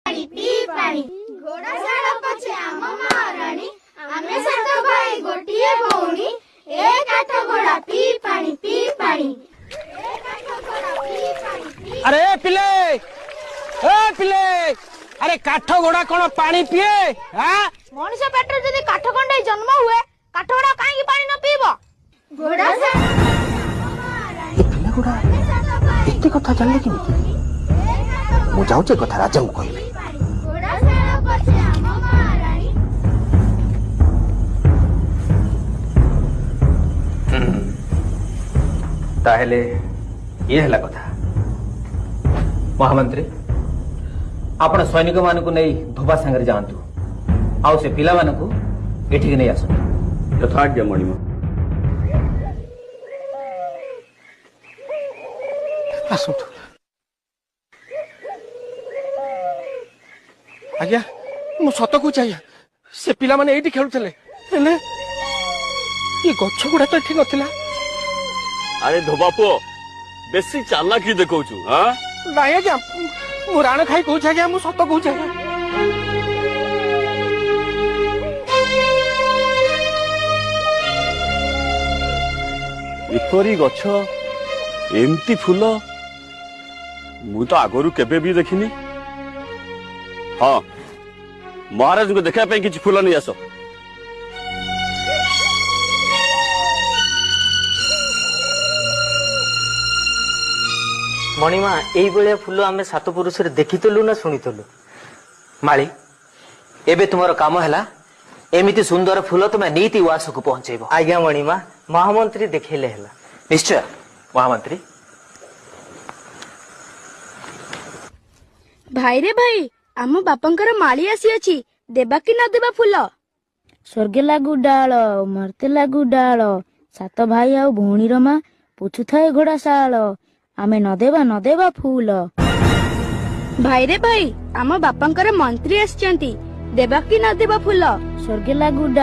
पानी पी पानी घोड़ाशाला पछे आम महाराणी आमे सात भाई गोटिए भौणी ए काठ घोड़ा पी पानी पी पानी ए काठ घोड़ा पी पानी पी। अरे पिले अरे काठ घोड़ा कौन पानी पिए? मनुष्य पेट जदि काठ खंडे जन्म हुए काठ घोड़ा काहे पानी न पीबो? घोड़ाशाला एते कथा जानले कि मु जाउचे कथा राजा को कहबे। घोड़ाशाला पछे आम महाराणी ताहेले ये हला कथा। महामंत्री आपण सैनिक मानकु नै धोबा संगे जांतु आउ से पिला मानकु एठी नै आसु। यथाज्ञा मणिमा। आसंतु आज्ञा मु सत को चाहिए से पिला माने एठी खेलुथले हेले ये गछ गुडा तो एठी नथिला। अरे धोबा पुओ बेसी चालाकी देखौछु। हां नाही आज्ञा मु राण खाई कहू आज्ञा मु सत कहू आज्ञा। एपरी गछ एमती फूल मु तो आगरू केबे भी देखिनी। हाँ महाराज को देखा पे किछि फूल नहीं आसो। मणिमा एई बेले फूल आमे सात पुरुष रे देखितलु ना सुनितलु। माली एबे तुमर काम हैला एमिति सुंदर फूल तुमे नीति उआस को पहुंचेबो। आज्ञा मणिमा महामंत्री देखिले हैला। निश्चय महामंत्री। भाई रे भाई आम बापंकर माली आसी अछि देबा कि न देबा फूल? स्वर्गे लागू डाल मरते लागू डाल सात भाई आउ भौणी रमा पुछु थाए घोड़ाशाल आमे न देबा फूल। भाई रे भाई आम बापंकर मंत्री आछंती देबा कि न देबा फूल? स्वर्गे लागू डाल